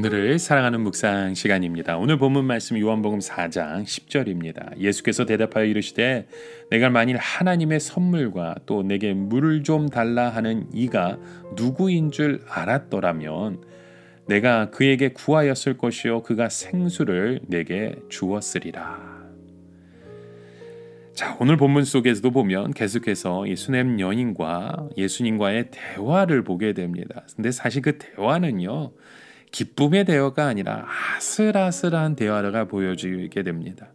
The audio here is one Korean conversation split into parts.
오늘을 사랑하는 묵상 시간입니다. 오늘 본문 말씀 요한복음 4장 10절입니다. 예수께서 대답하여 이르시되 내가 만일 하나님의 선물과 또 내게 물을 좀 달라 하는 이가 누구인 줄 알았더라면 내가 그에게 구하였을 것이요 그가 생수를 내게 주었으리라. 자, 오늘 본문 속에서도 보면 계속해서 이 수냄 여인과 예수님과의 대화를 보게 됩니다. 근데 사실 그 대화는요, 기쁨의 대화가 아니라 아슬아슬한 대화가 보여지게 됩니다.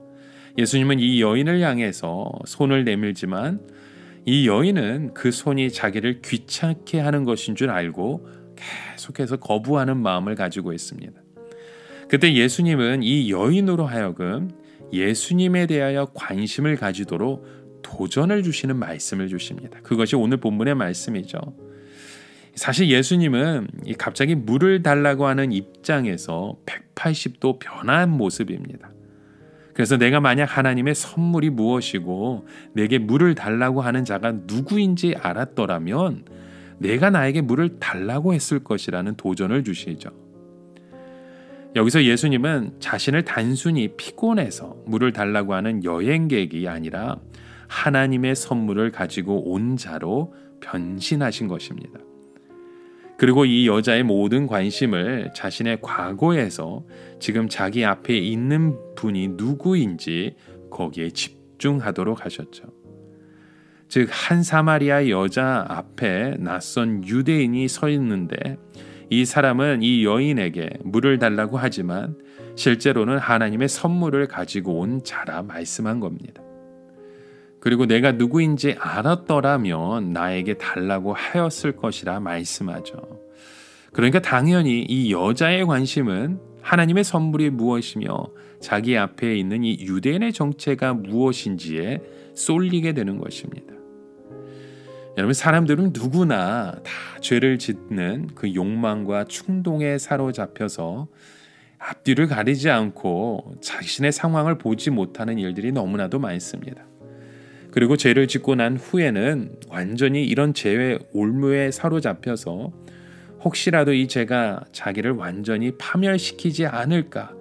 예수님은 이 여인을 향해서 손을 내밀지만 이 여인은 그 손이 자기를 귀찮게 하는 것인 줄 알고 계속해서 거부하는 마음을 가지고 있습니다. 그때 예수님은 이 여인으로 하여금 예수님에 대하여 관심을 가지도록 도전을 주시는 말씀을 주십니다. 그것이 오늘 본문의 말씀이죠. 사실 예수님은 갑자기 물을 달라고 하는 입장에서 180도 변한 모습입니다. 그래서 내가 만약 하나님의 선물이 무엇이고 내게 물을 달라고 하는 자가 누구인지 알았더라면 내가 나에게 물을 달라고 했을 것이라는 도전을 주시죠. 여기서 예수님은 자신을 단순히 피곤해서 물을 달라고 하는 여행객이 아니라 하나님의 선물을 가지고 온 자로 변신하신 것입니다. 그리고 이 여자의 모든 관심을 자신의 과거에서 지금 자기 앞에 있는 분이 누구인지 거기에 집중하도록 하셨죠. 즉, 한 사마리아 여자 앞에 낯선 유대인이 서 있는데 이 사람은 이 여인에게 물을 달라고 하지만 실제로는 하나님의 선물을 가지고 온 자라 말씀한 겁니다. 그리고 내가 누구인지 알았더라면 나에게 달라고 하였을 것이라 말씀하죠. 그러니까 당연히 이 여자의 관심은 하나님의 선물이 무엇이며 자기 앞에 있는 이 유대인의 정체가 무엇인지에 쏠리게 되는 것입니다. 여러분, 사람들은 누구나 다 죄를 짓는 그 욕망과 충동에 사로잡혀서 앞뒤를 가리지 않고 자신의 상황을 보지 못하는 일들이 너무나도 많습니다. 그리고 죄를 짓고 난 후에는 완전히 이런 죄의 올무에 사로잡혀서 혹시라도 이 죄가 자기를 완전히 파멸시키지 않을까,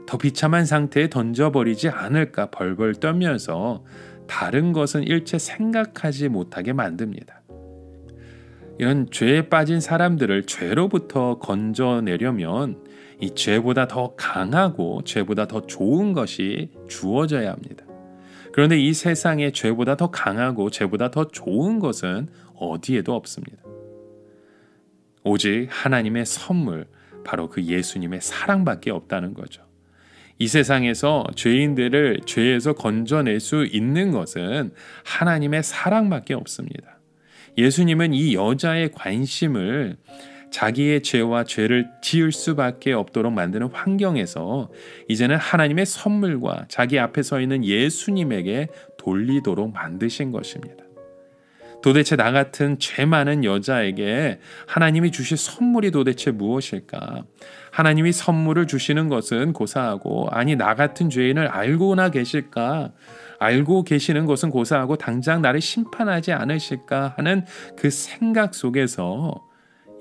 더 비참한 상태에 던져버리지 않을까 벌벌 떨면서 다른 것은 일체 생각하지 못하게 만듭니다. 이런 죄에 빠진 사람들을 죄로부터 건져내려면 이 죄보다 더 강하고 죄보다 더 좋은 것이 주어져야 합니다. 그런데 이 세상에 죄보다 더 강하고 죄보다 더 좋은 것은 어디에도 없습니다. 오직 하나님의 선물, 바로 그 예수님의 사랑밖에 없다는 거죠. 이 세상에서 죄인들을 죄에서 건져낼 수 있는 것은 하나님의 사랑밖에 없습니다. 예수님은 이 여자의 관심을 자기의 죄와 죄를 지을 수밖에 없도록 만드는 환경에서 이제는 하나님의 선물과 자기 앞에 서 있는 예수님에게 돌리도록 만드신 것입니다. 도대체 나 같은 죄 많은 여자에게 하나님이 주실 선물이 도대체 무엇일까? 하나님이 선물을 주시는 것은 고사하고, 아니 나 같은 죄인을 알고나 계실까? 알고 계시는 것은 고사하고 당장 나를 심판하지 않으실까 하는 그 생각 속에서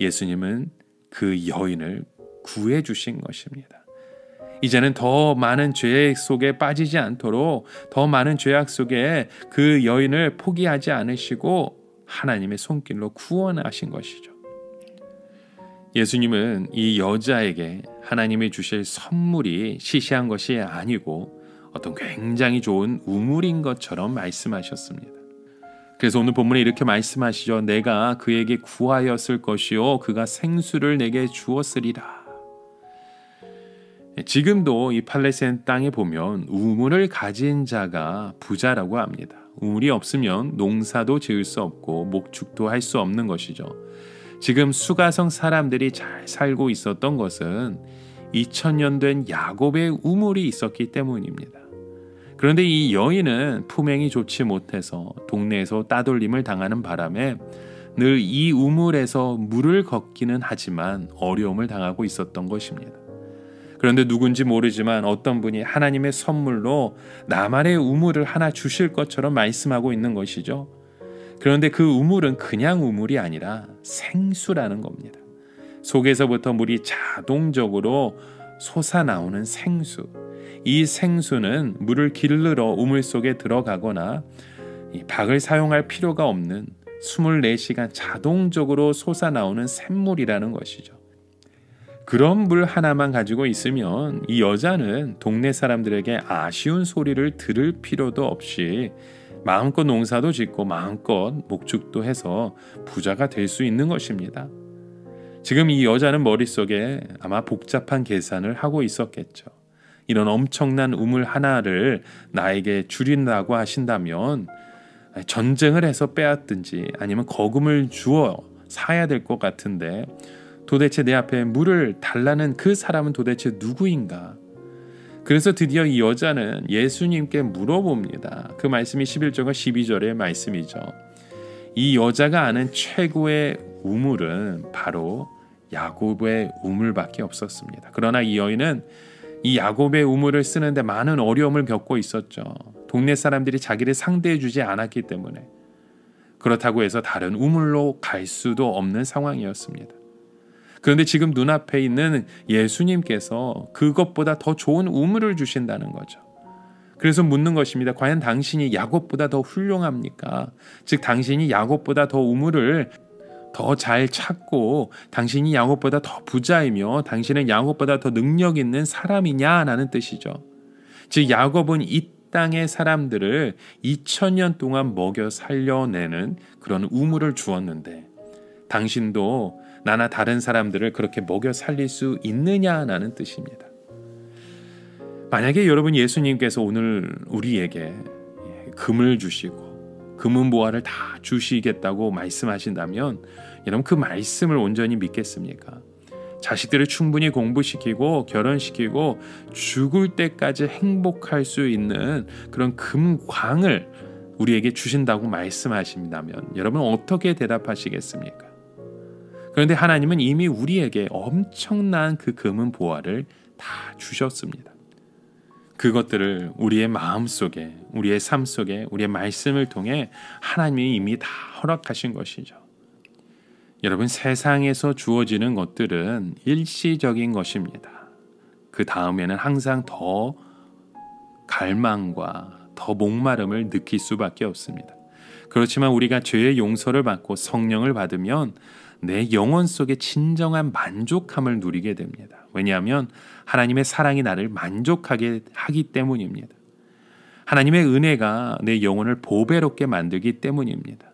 예수님은 그 여인을 구해 주신 것입니다. 이제는 더 많은 죄악 속에 빠지지 않도록 더 많은 죄악 속에 그 여인을 포기하지 않으시고 하나님의 손길로 구원하신 것이죠. 예수님은 이 여자에게 하나님이 주실 선물이 시시한 것이 아니고 어떤 굉장히 좋은 우물인 것처럼 말씀하셨습니다. 그래서 오늘 본문에 이렇게 말씀하시죠. 내가 그에게 구하였을 것이요 그가 생수를 내게 주었으리라. 지금도 이 팔레스타인 땅에 보면 우물을 가진 자가 부자라고 합니다. 우물이 없으면 농사도 지을 수 없고 목축도 할 수 없는 것이죠. 지금 수가성 사람들이 잘 살고 있었던 것은 2000년 된 야곱의 우물이 있었기 때문입니다. 그런데 이 여인은 품행이 좋지 못해서 동네에서 따돌림을 당하는 바람에 늘 이 우물에서 물을 걷기는 하지만 어려움을 당하고 있었던 것입니다. 그런데 누군지 모르지만 어떤 분이 하나님의 선물로 나만의 우물을 하나 주실 것처럼 말씀하고 있는 것이죠. 그런데 그 우물은 그냥 우물이 아니라 생수라는 겁니다. 속에서부터 물이 자동적으로 솟아나오는 생수. 이 생수는 물을 길르러 우물 속에 들어가거나 박을 사용할 필요가 없는 24시간 자동적으로 솟아나오는 샘물이라는 것이죠. 그런 물 하나만 가지고 있으면 이 여자는 동네 사람들에게 아쉬운 소리를 들을 필요도 없이 마음껏 농사도 짓고 마음껏 목축도 해서 부자가 될 수 있는 것입니다. 지금 이 여자는 머릿속에 아마 복잡한 계산을 하고 있었겠죠. 이런 엄청난 우물 하나를 나에게 주린다고 하신다면 전쟁을 해서 빼앗든지 아니면 거금을 주어 사야 될 것 같은데 도대체 내 앞에 물을 달라는 그 사람은 도대체 누구인가? 그래서 드디어 이 여자는 예수님께 물어봅니다. 그 말씀이 11절과 12절의 말씀이죠. 이 여자가 아는 최고의 우물은 바로 야곱의 우물밖에 없었습니다. 그러나 이 여인은 이 야곱의 우물을 쓰는데 많은 어려움을 겪고 있었죠. 동네 사람들이 자기를 상대해 주지 않았기 때문에. 그렇다고 해서 다른 우물로 갈 수도 없는 상황이었습니다. 그런데 지금 눈앞에 있는 예수님께서 그것보다 더 좋은 우물을 주신다는 거죠. 그래서 묻는 것입니다. 과연 당신이 야곱보다 더 훌륭합니까? 즉 당신이 야곱보다 더 우물을 더 잘 찾고 당신이 야곱보다 더 부자이며 당신은 야곱보다 더 능력 있는 사람이냐라는 뜻이죠. 즉 야곱은 이 땅의 사람들을 2000년 동안 먹여 살려내는 그런 우물을 주었는데 당신도 나나 다른 사람들을 그렇게 먹여 살릴 수 있느냐라는 뜻입니다. 만약에 여러분 예수님께서 오늘 우리에게 금을 주시고 금은 보화를 다 주시겠다고 말씀하신다면 여러분 그 말씀을 온전히 믿겠습니까? 자식들을 충분히 공부시키고 결혼시키고 죽을 때까지 행복할 수 있는 그런 금광을 우리에게 주신다고 말씀하신다면 여러분 어떻게 대답하시겠습니까? 그런데 하나님은 이미 우리에게 엄청난 그 금은 보화를 다 주셨습니다. 그것들을 우리의 마음속에, 우리의 삶 속에, 우리의 말씀을 통해 하나님이 이미 다 허락하신 것이죠. 여러분 세상에서 주어지는 것들은 일시적인 것입니다. 그 다음에는 항상 더 갈망과 더 목마름을 느낄 수밖에 없습니다. 그렇지만 우리가 죄의 용서를 받고 성령을 받으면 내 영혼 속에 진정한 만족함을 누리게 됩니다. 왜냐하면 하나님의 사랑이 나를 만족하게 하기 때문입니다. 하나님의 은혜가 내 영혼을 보배롭게 만들기 때문입니다.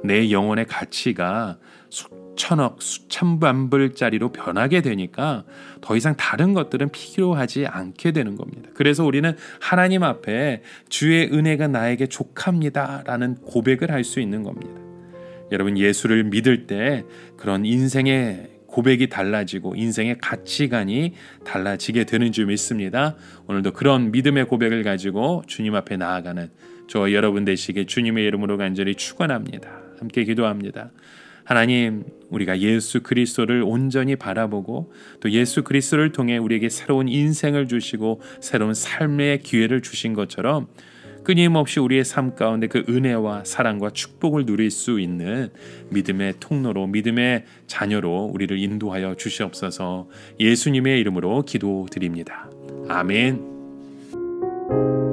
내 영혼의 가치가 수천억, 수천만 불짜리로 변하게 되니까 더 이상 다른 것들은 필요하지 않게 되는 겁니다. 그래서 우리는 하나님 앞에 주의 은혜가 나에게 족합니다라는 고백을 할 수 있는 겁니다. 여러분 예수를 믿을 때 그런 인생의 고백이 달라지고 인생의 가치관이 달라지게 되는 줄 믿습니다. 오늘도 그런 믿음의 고백을 가지고 주님 앞에 나아가는 저와 여러분 되시길 주님의 이름으로 간절히 축원합니다. 함께 기도합니다. 하나님, 우리가 예수 그리스도를 온전히 바라보고 또 예수 그리스도를 통해 우리에게 새로운 인생을 주시고 새로운 삶의 기회를 주신 것처럼 끊임없이 우리의 삶 가운데 그 은혜와 사랑과 축복을 누릴 수 있는 믿음의 통로로, 믿음의 자녀로 우리를 인도하여 주시옵소서. 예수님의 이름으로 기도드립니다. 아멘.